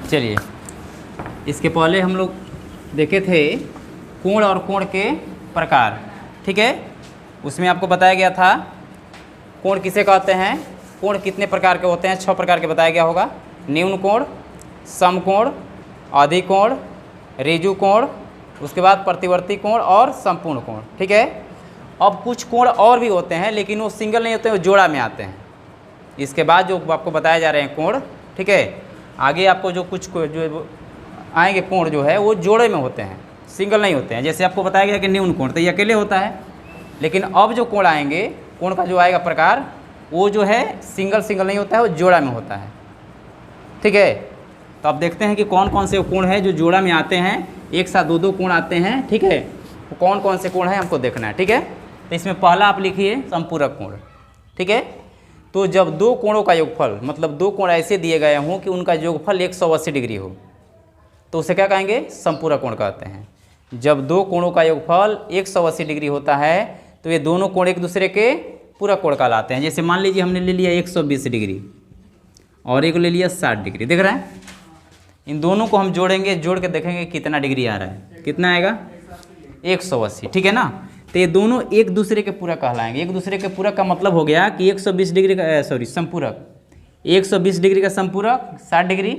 चलिए, इसके पहले हम लोग देखे थे कोण और कोण के प्रकार, ठीक है। उसमें आपको बताया गया था कोण किसे कहते हैं, कोण कितने प्रकार के होते हैं, 6 प्रकार के बताया गया होगा। न्यून कोण, समकोण, अधिकोण, ऋजु कोण, उसके बाद प्रतिवर्ती कोण और संपूर्ण कोण, ठीक है। अब कुछ कोण और भी होते हैं लेकिन वो सिंगल नहीं होते, वो जोड़ा में आते हैं। इसके बाद जो आपको बताए जा रहे हैं कोण, ठीक है, आगे आपको जो कुछ जो आएंगे कोण जो है वो जोड़े में होते हैं, सिंगल नहीं होते हैं। जैसे आपको बताया गया कि न्यून कोण तो ये अकेले होता है, लेकिन अब जो कोण आएंगे, कोण का जो आएगा प्रकार, वो जो है सिंगल नहीं होता है, वो जोड़ा में होता है, ठीक है। तो अब देखते हैं कि कौन कौन से कोण है जो जोड़ा में आते हैं, एक साथ दो कोण आते हैं, ठीक है। तो कौन कौन से कोण है हमको देखना है, ठीक है। तो इसमें पहला आप लिखिए संपूरक कोण, ठीक है। तो जब दो कोणों का योगफल, मतलब दो कोण ऐसे दिए गए हों कि उनका योगफल 180 डिग्री हो, तो उसे क्या कहेंगे, संपूरक कोण कहते हैं। जब दो कोणों का योगफल 180 डिग्री होता है तो ये दोनों कोण एक दूसरे के पूरक कोण कहलाते हैं। जैसे मान लीजिए हमने ले लिया 120 डिग्री और एक ले लिया 60 डिग्री, देख रहे हैं। इन दोनों को हम जोड़ेंगे, जोड़ के देखेंगे कितना डिग्री आ रहा है, कितना आएगा 180, ठीक है ना। तो ये दोनों एक दूसरे के पूरक कहलाएंगे। एक दूसरे के पूरक का मतलब हो गया कि 120 डिग्री का संपूरक, 120 डिग्री का संपूरक 60 डिग्री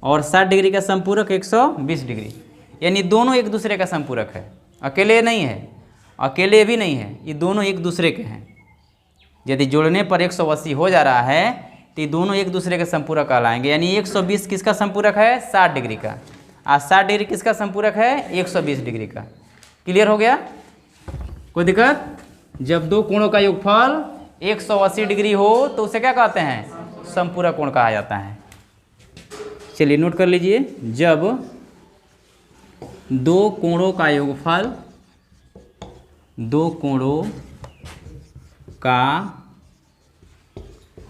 और 60 डिग्री का संपूरक 120 डिग्री, यानी दोनों एक दूसरे का संपूरक है, अकेले नहीं है, अकेले भी नहीं है, ये दोनों एक दूसरे के हैं। यदि जोड़ने पर 180 हो जा रहा है तो ये दोनों एक दूसरे के संपूरक कहलाएंगे। यानी 120 किसका संपूरक है, 60 डिग्री का, और 60 डिग्री किसका संपूरक है, 120 डिग्री का। क्लियर हो गया, कोई दिक्कत। जब दो कोणों का योगफल 180 डिग्री हो तो उसे क्या कहते हैं, संपूरक कोण कहा जाता है। चलिए नोट कर लीजिए, जब दो कोणों का योगफल, दो कोणों का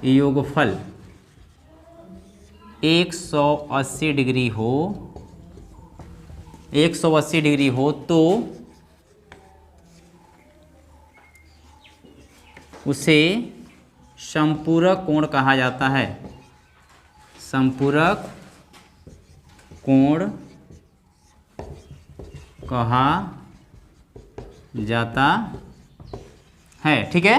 योगफल 180 डिग्री हो, 180 डिग्री हो तो उसे संपूरक कोण कहा जाता है। संपूरक कोण कहा जाता है, ठीक है।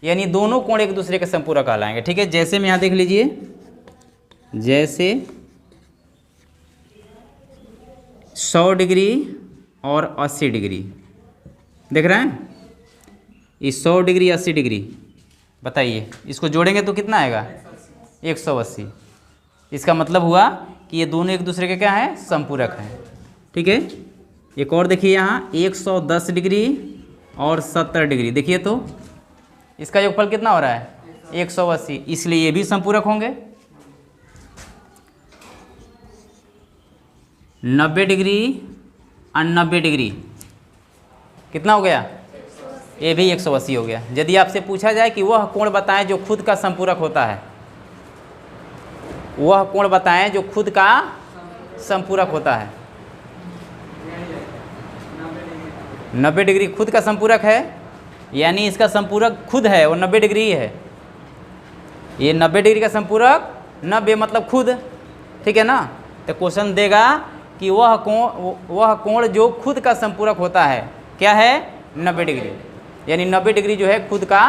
यानी दोनों कोण एक दूसरे के संपूरक कहलाएंगे, ठीक है। जैसे में यहाँ देख लीजिए, जैसे 100 डिग्री और 80 डिग्री, देख रहे हैं, ये 100 डिग्री 80 डिग्री, बताइए इसको जोड़ेंगे तो कितना आएगा 180। इसका मतलब हुआ कि ये दोनों एक दूसरे के क्या हैं, संपूरक हैं, ठीक है। एक और देखिए यहाँ 110 डिग्री और 70 डिग्री, देखिए तो इसका योगफल कितना हो रहा है 180, इसलिए ये भी संपूरक होंगे। 90 डिग्री और 90 डिग्री कितना हो गया, ये भी 180 हो गया। यदि आपसे पूछा जाए कि वह कोण बताएं जो खुद का संपूरक होता है, वह कोण बताएं जो खुद का संपूरक होता है। 90 डिग्री खुद का संपूरक है, यानी इसका संपूरक खुद है, वो 90 डिग्री है। ये 90 डिग्री का संपूरक 90 मतलब खुद, ठीक है ना। तो क्वेश्चन देगा कि वह कोण जो खुद का संपूरक होता है क्या है, 90 डिग्री, यानी 90 डिग्री जो है खुद का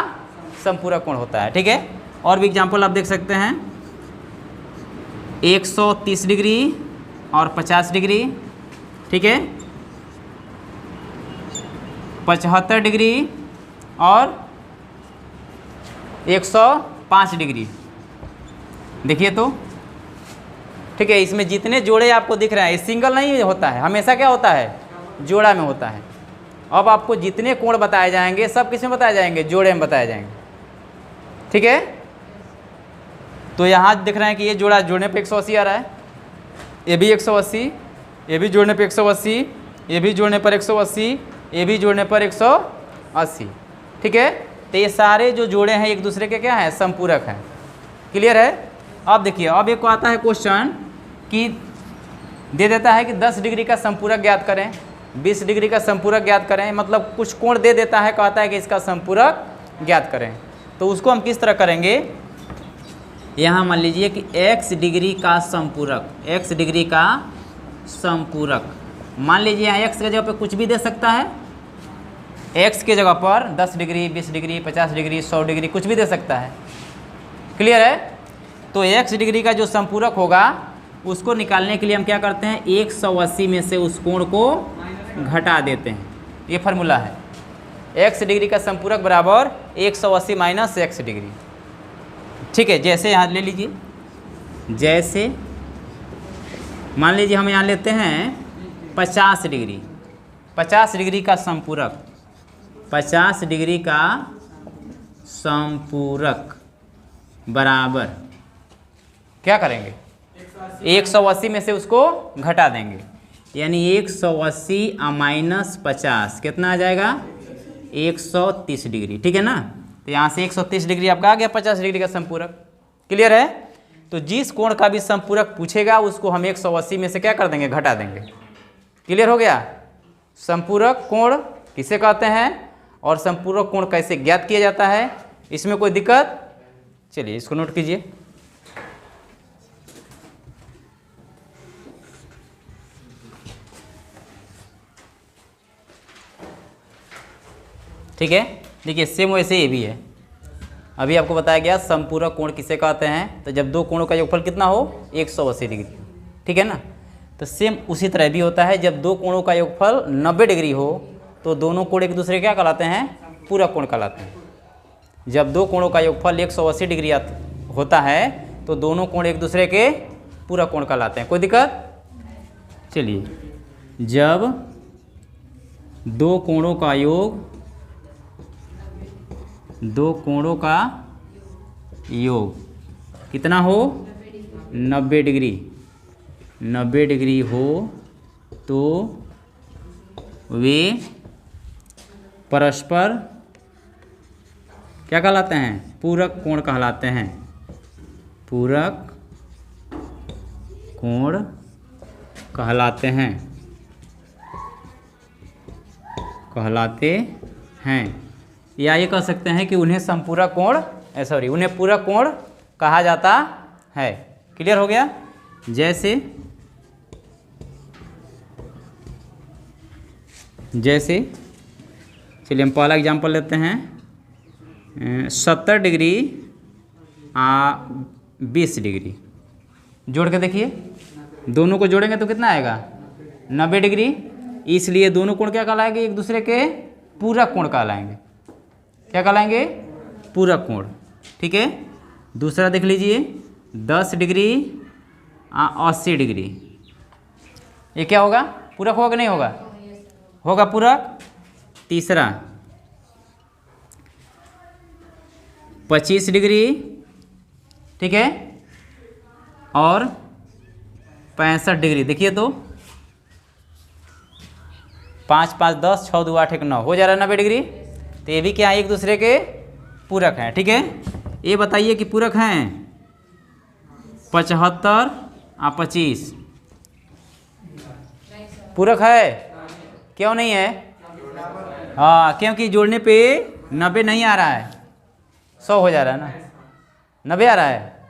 संपूरक कोण होता है, ठीक है। और भी एग्जाम्पल आप देख सकते हैं, 130 डिग्री और 50 डिग्री, ठीक है, 75 डिग्री और 105 डिग्री, देखिए तो, ठीक है। इसमें जितने जोड़े आपको दिख रहे हैं, सिंगल नहीं होता है, हमेशा क्या होता है, जोड़ा में होता है। अब आपको जितने कोण बताए जाएंगे सब किस में बताए जाएंगे, जोड़े में बताए जाएंगे, ठीक है। तो यहाँ दिख रहे हैं कि ये जोड़ा जोड़ने पे 180 आ रहा है, ये भी 180, ये भी जोड़ने पे 180, ये भी जोड़ने पर 180, ये भी जोड़ने पर 180, ठीक है। तो ये सारे जो जोड़े हैं एक दूसरे के क्या हैं, संपूरक हैं। क्लियर है। अब देखिए, अब एक आता है क्वेश्चन कि दे देता है कि 10 डिग्री का संपूरक ज्ञात करें, 20 डिग्री का संपूरक ज्ञात करें, मतलब कुछ कोण दे देता है, कहता है कि इसका संपूरक ज्ञात करें। तो उसको हम किस तरह करेंगे, यहाँ मान लीजिए कि x डिग्री का समपूरक, x डिग्री का समपूरक, मान लीजिए यहाँ x की जगह पे कुछ भी दे सकता है, x की जगह पर 10 डिग्री, 20 डिग्री, 50 डिग्री, 100 डिग्री कुछ भी दे सकता है। क्लियर है? तो x डिग्री का जो समपूरक होगा उसको निकालने के लिए हम क्या करते हैं, 180 में से उस कोण को घटा देते हैं। ये फार्मूला है, x डिग्री का समपूरक बराबर 180 माइनस x डिग्री। ठीक है, जैसे यहाँ ले लीजिए, जैसे मान लीजिए हम यहाँ लेते हैं 50 डिग्री, 50 डिग्री का समपूरक, 50 डिग्री का समपूरक बराबर क्या करेंगे, 180 में से उसको घटा देंगे, यानी 180 माइनस 50 कितना आ जाएगा, 130 डिग्री। ठीक है ना? तो यहाँ से 130 डिग्री आपका आ गया 50 डिग्री का समपूरक। क्लियर है? तो जिस कोण का भी समपूरक पूछेगा उसको हम 180 में से क्या कर देंगे, घटा देंगे। क्लियर हो गया? समपूरक कोण किसे कहते हैं और समपूरक कोण कैसे ज्ञात किया जाता है, इसमें कोई दिक्कत? चलिए इसको नोट कीजिए। ठीक है, देखिए सेम वैसे ये भी है। अभी आपको बताया गया समपूरक कोण किसे कहते हैं, तो जब दो कोणों का योगफल कितना हो, 180 डिग्री। ठीक है ना? तो सेम उसी तरह भी होता है, जब दो कोणों का योगफल 90 डिग्री हो तो दोनों कोण एक दूसरे क्या कहलाते हैं, पूरक कोण कहलाते हैं। जब दो कोणों का योगफल 180 डिग्री होता है तो दोनों कोण एक दूसरे के पूरक कोण कहलाते हैं। कोई दिक्कत? चलिए, जब दो कोणों का योग, दो कोणों का योग कितना हो, 90 डिग्री, 90 डिग्री हो तो वे परस्पर क्या कहलाते हैं, पूरक कोण कहलाते हैं। पूरक कोण कहलाते हैं, या ये कह सकते हैं कि उन्हें समपूरक कोण, सॉरी, उन्हें पूरक कोण कहा जाता है। क्लियर हो गया? जैसे चलिए हम पहला एग्जांपल लेते हैं, 70 डिग्री 20 डिग्री जोड़ के देखिए, दोनों को जोड़ेंगे तो कितना आएगा, 90 डिग्री। इसलिए दोनों कोण क्या कहलाएंगे, एक दूसरे के पूरक कोण कहलाएंगे। क्या कहलाएंगे, पूरक कोण। ठीक है, दूसरा देख लीजिए, 10 डिग्री 80 डिग्री, ये क्या होगा, पूरक होगा कि नहीं होगा, होगा पूरक। तीसरा 25 डिग्री, ठीक है, और 65 डिग्री, देखिए तो 5 5 10, 6 2 8 1 9 हो जा रहा है 90 डिग्री। तो ये भी क्या एक दूसरे के पूरक हैं। ठीक है, ये बताइए कि पूरक हैं 75 और 25, पूरक है, क्यों नहीं है? हाँ, क्योंकि जोड़ने पे 90 नहीं आ रहा है, 100 हो जा रहा है ना, 90 आ रहा है,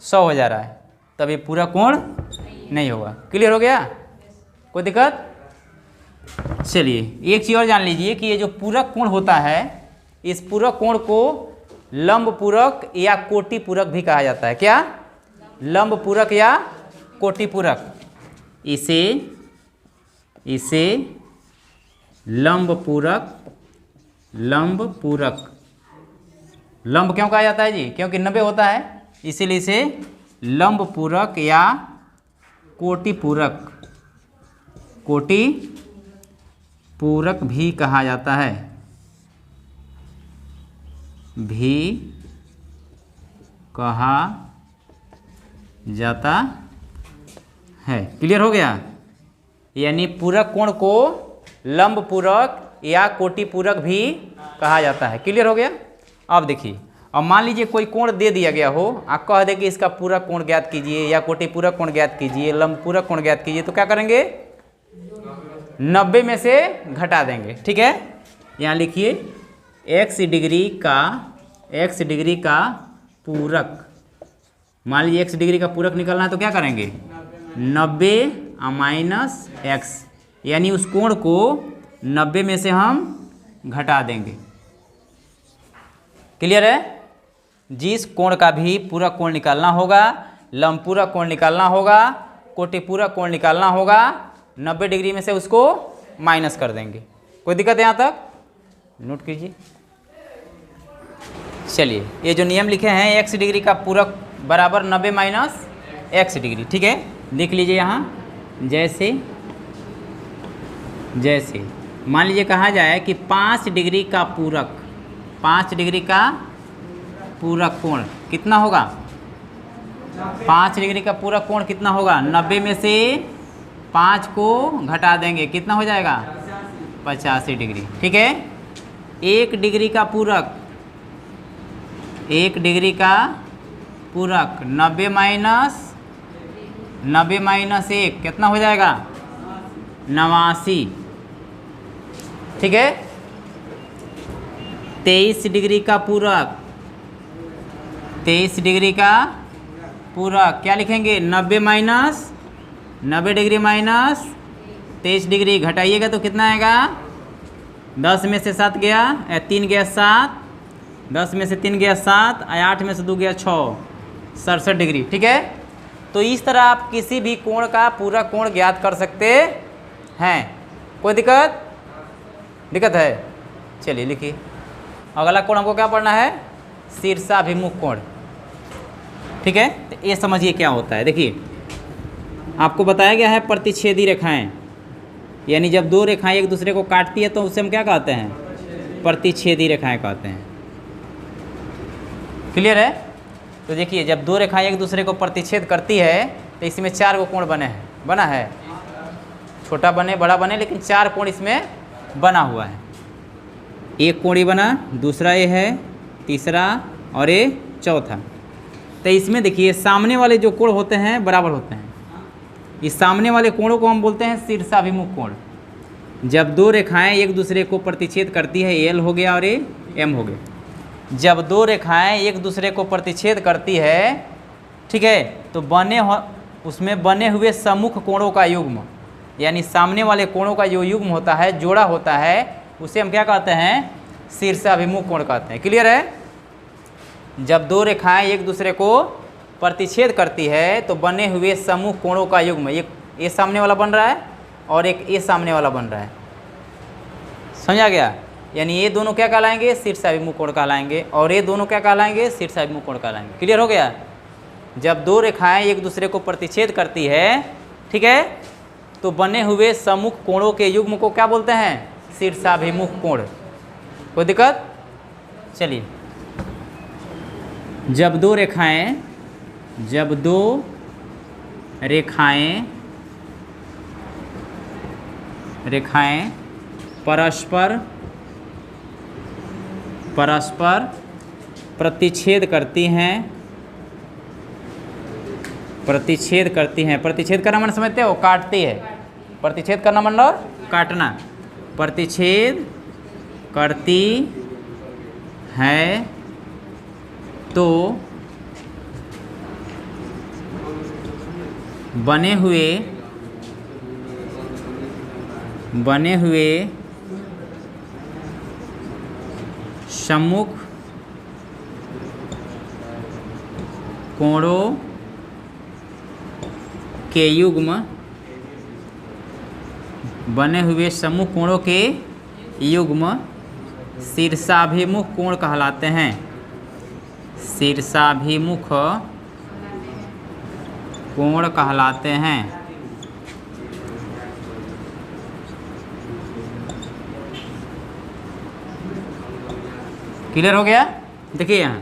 100 हो जा रहा है, तब ये पूरक कोण नहीं होगा। क्लियर हो गया? कोई दिक्कत? चलिए एक चीज़ और जान लीजिए कि ये जो पूरक कोण होता है, इस पूरक कोण को लंब पूरक या कोटि पूरक भी कहा जाता है। क्या? लंब पूरक या कोटि पूरक। इसे लंब पूरक, लंब क्यों कहा जाता है जी? क्योंकि 90 होता है, इसीलिए इसे लंब पूरक या कोटि पूरक भी कहा जाता है, क्लियर हो गया? यानी पूरक कोण को लंब पूरक या कोटि पूरक भी कहा जाता है। क्लियर हो गया? अब देखिए, अब मान लीजिए कोई कोण दे दिया गया हो, आप कह दे कि इसका पूरक कोण ज्ञात कीजिए या कोटि पूरक कोण ज्ञात कीजिए, लंब पूरक कोण ज्ञात कीजिए, तो क्या करेंगे, 90 में से घटा देंगे। ठीक है, यहाँ लिखिए x डिग्री का पूरक मान लीजिए x डिग्री का पूरक निकालना है तो क्या करेंगे 90 माइनस x, यानी उस कोण को 90 में से हम घटा देंगे। क्लियर है? जिस कोण का भी पूरक कोण निकालना होगा, लंबपूरक कोण निकालना होगा, कोटिपूरक कोण निकालना होगा, 90 डिग्री में से उसको माइनस कर देंगे। कोई दिक्कत है यहाँ तक? नोट कीजिए। चलिए, ये जो नियम लिखे हैं x डिग्री का पूरक बराबर 90 माइनस x डिग्री, ठीक है, लिख लीजिए यहाँ। जैसे मान लीजिए कहा जाए कि 5 डिग्री का पूरक, 5 डिग्री का पूरक कोण कितना होगा? 5 डिग्री का पूरक कोण कितना होगा? 90 में से 5 को घटा देंगे, कितना हो जाएगा? 85 डिग्री, ठीक है। 1 डिग्री का पूरक, 1 डिग्री का पूरक 90 माइनस 1 कितना हो जाएगा? 89, ठीक है। 23 डिग्री का पूरक, 23 डिग्री का पूरक क्या लिखेंगे? 90 डिग्री माइनस 23 डिग्री घटाइएगा तो कितना आएगा? 10 में से 7 गया, 3 गया 7, 10 में से 3 गया 7, 8 में से 2 गया 6, 67 डिग्री, ठीक है। तो इस तरह आप किसी भी कोण का पूरा कोण ज्ञात कर सकते हैं। कोई दिक्कत है? चलिए लिखिए। अगला कोण हमको क्या पढ़ना है? शीर्षाभिमुख कोण, ठीक है। तो ये समझिए क्या होता है। देखिए, आपको बताया गया है प्रतिच्छेदी रेखाएं, यानी जब दो रेखाएं एक दूसरे को काटती है तो उसे हम क्या कहते हैं? प्रतिच्छेदी रेखाएं कहते हैं। क्लियर है? तो देखिए, जब दो रेखाएं एक दूसरे को प्रतिच्छेद करती है तो इसमें 4 गो कोण बना है। छोटा बने बड़ा बने, लेकिन 4 कोण इसमें बना हुआ है। एक कोण ये बना, दूसरा ये है, तीसरा और ये चौथा। तो इसमें देखिए सामने वाले जो कोण होते हैं बराबर होते हैं। इस सामने वाले कोणों को हम बोलते हैं शीर्षाभिमुख कोण। जब दो रेखाएं एक दूसरे को प्रतिच्छेद करती है, एल हो गया और ये एम हो गया। जब दो रेखाएं एक दूसरे को प्रतिच्छेद करती है, ठीक है, तो उसमें बने हुए सम्मुख कोणों का युग्म, यानी सामने वाले कोणों का जो युग्म होता है, जोड़ा होता है, उसे हम क्या कहते हैं? शीर्षाभिमुख कोण कहते हैं। क्लियर है? जब दो रेखाएं एक दूसरे को प्रतिच्छेद करती है तो बने हुए सम्मुख कोणों का युग्म, एक ये सामने वाला बन रहा है और एक ये सामने वाला बन रहा है। समझा गया? यानी ये दोनों क्या कहलाएंगे? शीर्षाभिमुख कोण कहलाएंगे, और ये दोनों क्या कहलाएंगे? शीर्षाभिमुख कोण कहलाएंगे। क्लियर हो गया? जब दो रेखाएं एक दूसरे को प्रतिच्छेद करती है, ठीक है, तो बने हुए सम्मुख कोणों के युग्म को क्या बोलते हैं? शीर्षाभिमुख कोण। कोई दिक्कत? चलिए, जब दो रेखाएं परस्पर प्रतिच्छेद करती हैं। प्रतिच्छेद करना मतलब समझते हो? काटती है। प्रतिच्छेद करना मतलब काटना। प्रतिच्छेद करती है तो बने हुए सम्मुख कोणों के युग्म, बने हुए सम्मुख कोणों के युग्म शीर्षाभिमुख कोण कहलाते हैं। शीर्षाभिमुख कोण कहलाते हैं। क्लियर हो गया? देखिए यहाँ,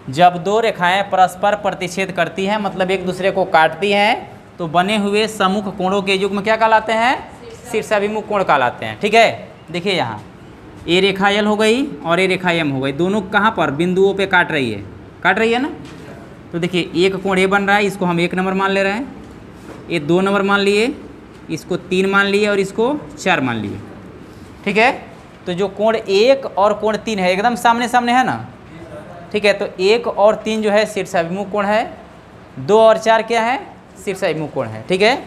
जब दो रेखाएं परस्पर प्रतिच्छेद करती हैं, मतलब एक दूसरे को काटती हैं, तो बने हुए सम्मुख कोणों के युग्म क्या कहलाते हैं? शीर्षाभिमुख कोण कहलाते हैं। ठीक है, देखिए यहाँ ये रेखा एल हो गई और ये रेखा एम हो गई, दोनों कहाँ पर? बिंदुओं पे काट रही है ना। तो देखिए एक कोण ए बन रहा है, इसको हम 1 नंबर मान ले रहे हैं, ये 2 नंबर मान लिए, इसको 3 मान लिए और इसको 4 मान लिए। ठीक है, तो जो कोण 1 और कोण 3 है एकदम सामने सामने है ना। ठीक है, तो 1 और 3 जो है शीर्षाभिमुख कोण है, 2 और 4 क्या है? शीर्षाभिमुख कोण है। ठीक है,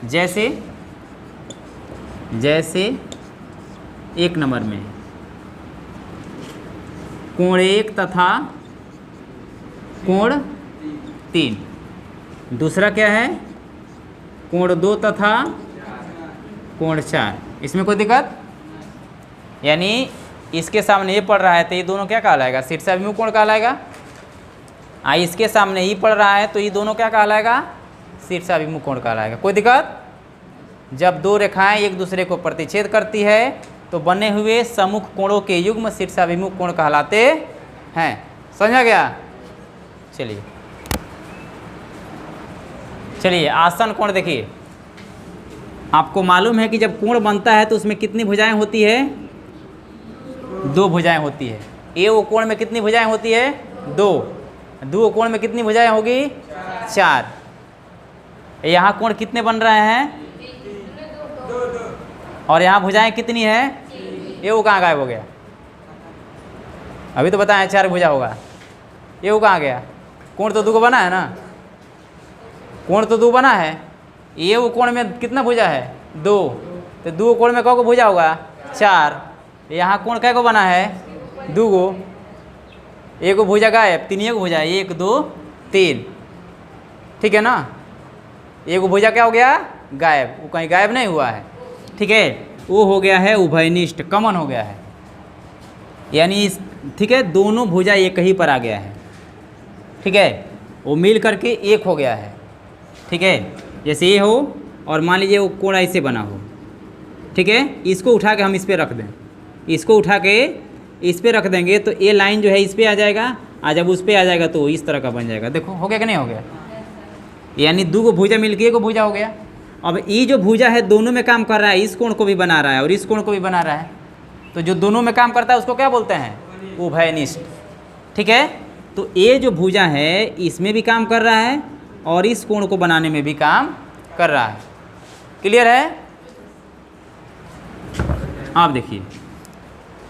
जैसे जैसे 1 नंबर में कोण 1 तथा कोण 3, दूसरा क्या है? कोण 2 तथा कोण 4। इसमें कोई दिक्कत? यानी इसके सामने ये पड़ रहा है तो ये दोनों क्या कहलाएगा? शीर्षाभिमुख कोण कहलाएगा। इसके सामने ही पड़ रहा है तो ये दोनों क्या कहलाएगा? शीर्षाभिमुख कोण कहलाएगा। कोई दिक्कत? जब 2 रेखाएं एक दूसरे को प्रतिच्छेद करती है तो बने हुए सम्मुख कोणों के युग्म शीर्षाभिमुख कोण कहलाते हैं। समझा गया? चलिए चलिए आसन कोण देखिए। आपको मालूम है कि जब कोण बनता है तो उसमें कितनी भुजाएं होती है? 2 भुजाएं होती है। ए वो कोण में कितनी भुजाएं होती है? 2। 2 कोण में कितनी भुजाएं होगी? 4। यहाँ कोण कितने बन रहे हैं? और यहाँ भुजाएं कितनी है? ये वो कहाँ गायब हो गया? अभी तो बताएं 4 भुजा होगा। ये वो कहाँ गया? कोण तो 2 को बना है ना, कोण तो 2 बना है। ये वो कोण में कितना भुजा है? 2। तो 2 कोण में कौ को भुजा होगा? 4। यहाँ कोण कै को बना है? 2 गो। एक भुजा गायब, 3 को भुजा, 1 2 3। ठीक है ना? एक भुजा क्या हो गया? गायब। वो कहीं गायब नहीं हुआ है। ठीक है, वो हो गया है उभयनिष्ठ, कॉमन हो गया है। यानी इस ठीक है, दोनों भुजा एक ही पर आ गया है। ठीक है, वो मिल करके एक हो गया है। ठीक है, जैसे ये हो और मान लीजिए वो कोण ऐसे बना हो। ठीक है, इसको उठा के हम इस पर रख दें, इसको उठा के इस पर रख देंगे तो ये लाइन जो है इस पर आ जाएगा, और जब उस पर आ जाएगा तो इस तरह का बन जाएगा। देखो हो गया कि नहीं हो गया? यानी 2 भुजा मिलके 1 भुजा हो गया। अब ये जो भुजा है दोनों में काम कर रहा है, इस कोण को भी बना रहा है और इस कोण को भी बना रहा है। तो जो दोनों में काम करता है उसको क्या बोलते हैं? उभयनिष्ठ। ठीक है, तो ये जो भुजा है इसमें भी काम कर रहा है और इस कोण को बनाने में भी काम कर रहा है। क्लियर है? आप देखिए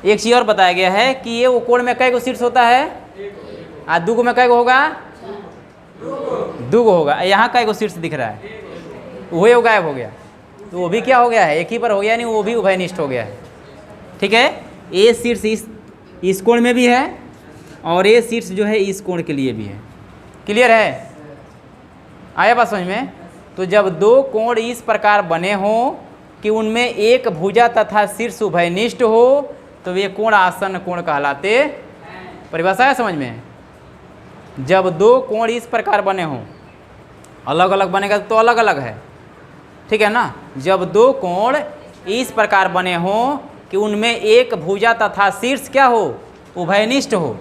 एक चीज़ और बताया गया है कि ये वो कोण में कै गो शीर्ष होता है? 2 में कै गो होगा? 2 गो होगा। यहाँ कै गो शीर्ष दिख रहा है? वो गायब हो गया। तो वो भी क्या हो गया है? एक ही पर हो गया, नहीं वो भी उभयनिष्ठ हो गया है। ठीक है, ये शीर्ष इस कोण में भी है और ये शीर्ष जो है इस कोण के लिए भी है। क्लियर है? आया बात समझ में? तो जब 2 कोण इस प्रकार बने हों कि उनमें एक भुजा तथा शीर्ष उभयनिष्ठ हो तो वे कोण आसन्न कोण कहलाते। परिभाषा है समझ में? जब 2 कोण इस प्रकार बने हों, अलग अलग बनेगा तो अलग अलग है। ठीक है ना? जब 2 कोण इस प्रकार बने हों कि उनमें एक भुजा तथा शीर्ष क्या हो? उभयनिष्ठ हो।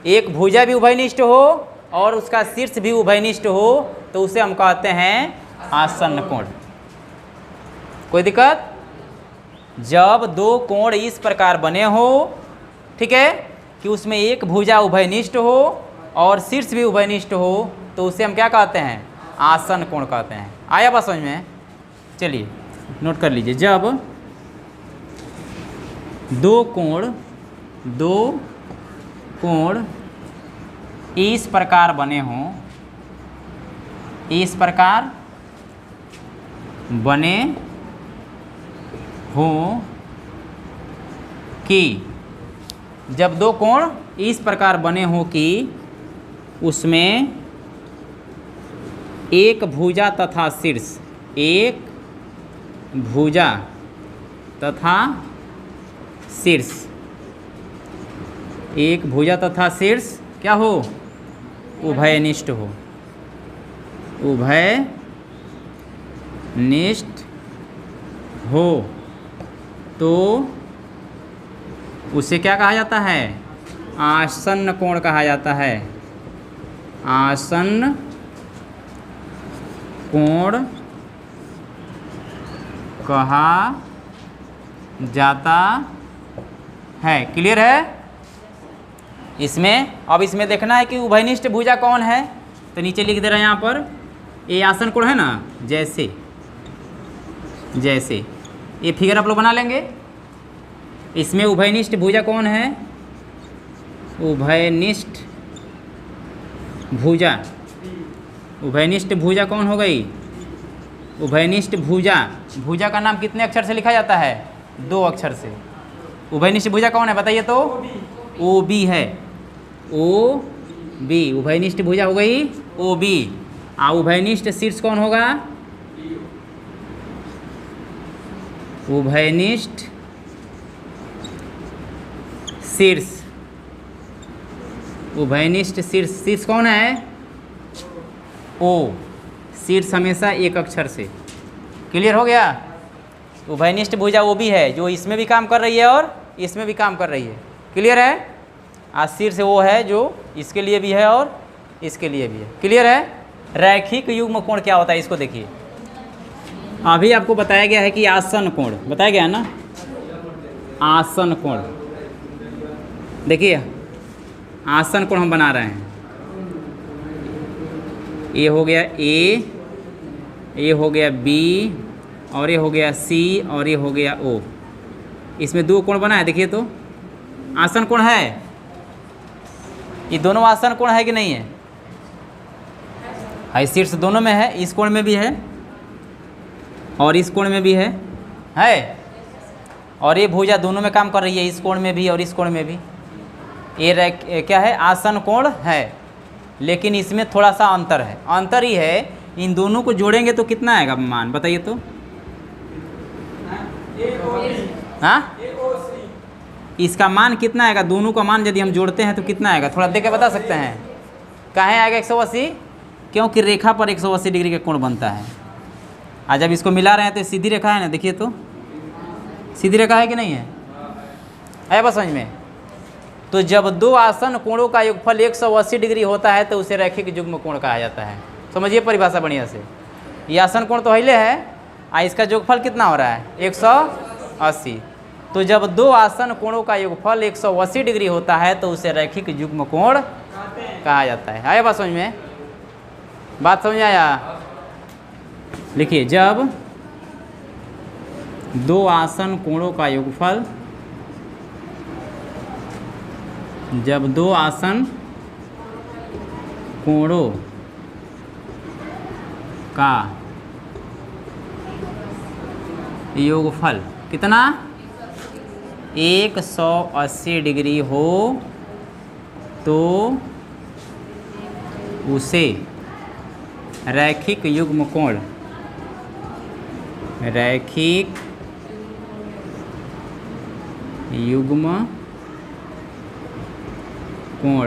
एक भुजा भी उभयनिष्ठ हो और उसका शीर्ष भी उभयनिष्ठ हो तो उसे हम कहते हैं आसन्न कोण। कोई दिक्कत? जब 2 कोण इस प्रकार बने हो, ठीक है, कि उसमें एक भुजा उभयनिष्ठ हो और शीर्ष भी उभयनिष्ठ हो तो उसे हम क्या कहते हैं? आसन्न कोण कहते हैं। आया बात समझ में? चलिए नोट कर लीजिए। जब 2 कोण इस प्रकार बने हों, इस प्रकार बने हों कि जब 2 कोण इस प्रकार बने हों कि उसमें एक भुजा तथा शीर्ष, एक भुजा तथा शीर्ष, एक भुजा तथा शीर्ष क्या हो? उभयनिष्ठ हो। उभयनिष्ठ हो तो उसे क्या कहा जाता है? आसन्न कोण कहा जाता है। आसन्न कोण कहा जाता है। क्लियर है? इसमें अब इसमें देखना है कि उभयनिष्ठ भुजा कौन है, तो नीचे लिख दे रहे हैं यहाँ पर। ये आसन्न कोण है ना, जैसे जैसे ये फिगर आप लोग बना लेंगे। इसमें उभयनिष्ठ भुजा कौन है? उभयनिष्ठ भुजा उभयनिष्ठ भुजा कौन हो गई? उभयनिष्ठ भुजा। भुजा का नाम कितने अक्षर से लिखा जाता है? 2 अक्षर से। उभयनिष्ठ भुजा कौन है बताइए तो? ओ बी है। ओ बी उभयनिष्ठ भुजा हो गई ओ बी। उभयनिष्ठ शीर्ष कौन होगा? उभयनिष्ठ शीर्ष। उभयनिष्ठ शीर्ष। शीर्ष कौन है? ओ। शीर्ष हमेशा 1 अक्षर से। क्लियर हो गया? उभयनिष्ठ भुजा वो भी है जो इसमें भी काम कर रही है और इसमें भी काम कर रही है। क्लियर है? शीर्ष वो है जो इसके लिए भी है और इसके लिए भी है। क्लियर है? रैखिक युग्म कोण क्या होता है इसको देखिए। अभी आपको बताया गया है कि आसन कोण बताया गया है ना, आसन कोण। देखिए आसन कोण हम बना रहे हैं। ये हो गया ए, ये हो गया बी, और ये हो गया सी, और ये हो गया ओ। इसमें 2 कोण बना है। देखिए तो आसन कोण है। ये दोनों आसन कोण है कि नहीं है? है। शीर्ष दोनों में है, इस कोण में भी है और इस कोण में भी है। और ये भुजा दोनों में काम कर रही है, इस कोण में भी और इस कोण में भी। ये क्या है? आसन कोण है। लेकिन इसमें थोड़ा सा अंतर है। अंतर ही है, इन दोनों को जोड़ेंगे तो कितना आएगा मान बताइए तो? हाँ, इसका मान कितना आएगा? दोनों का मान यदि हम जोड़ते हैं तो कितना आएगा? थोड़ा देख के बता सकते हैं? कहाँ आएगा 180? क्योंकि रेखा पर 180 डिग्री का कोण बनता है। आज जब इसको मिला रहे हैं तो सीधी रेखा है ना, देखिए तो सीधी रेखा है कि नहीं है? आया बस समझ में? तो जब 2 आसन कोणों का योगफल 180 डिग्री होता है तो उसे रैखिक युग्म कोण कहा जाता है। समझिए परिभाषा बढ़िया से। ये आसन कोण तो हिले है, इसका योगफल कितना हो रहा है? 180। तो जब 2 आसन कोणों का योगफल 180 डिग्री होता है तो उसे रैखिक युग्म कोण कहा जाता है। आया बात समझ में? बात समझ आया? लिखिए, जब 2 आसन कोणों का योगफल, जब 2 आसन कोणों का योगफल कितना? 180 डिग्री हो तो उसे रैखिक युग्म कोण, रैखिक युग्म कोण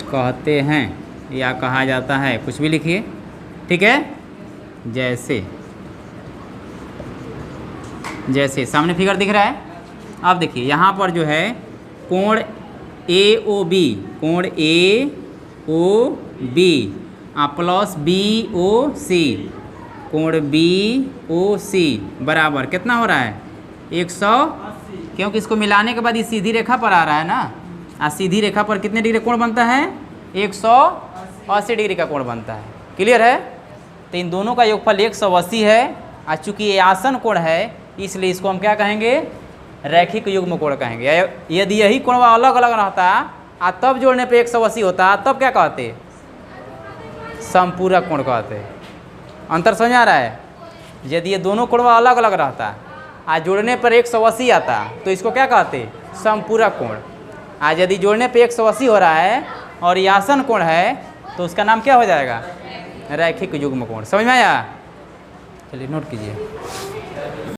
कहते हैं या कहा जाता है। कुछ भी लिखिए, ठीक है? जैसे सामने फिगर दिख रहा है। अब देखिए यहाँ पर जो है कोण AOB, कोण AOB प्लस BOC, कोण BOC बराबर कितना हो रहा है? 180। क्योंकि इसको मिलाने के बाद ये सीधी रेखा पर आ रहा है ना। सीधी रेखा पर कितने डिग्री कोण बनता है? 180 डिग्री का कोण बनता है। क्लियर है? तो इन दोनों का योगफल 180 है। चूँकि ये आसन कोण है इसलिए इसको हम क्या कहेंगे? रैखिक युग्म कोण कहेंगे। यदि यही कोण अलग अलग रहता तब जोड़ने पे 180 होता, तब क्या कहते? समपूरक कोण कहते। अंतर समझ आ रहा है? यदि ये दोनों कोण अलग अलग रहता जोड़ने पर 180 आता तो इसको क्या कहते? समपूरक कोण। आज यदि जोड़ने पे 180 हो रहा है और ये आसन कोण है तो उसका नाम क्या हो जाएगा? रैखिक युग्म कोण। समझ में आया? चलिए नोट कीजिए।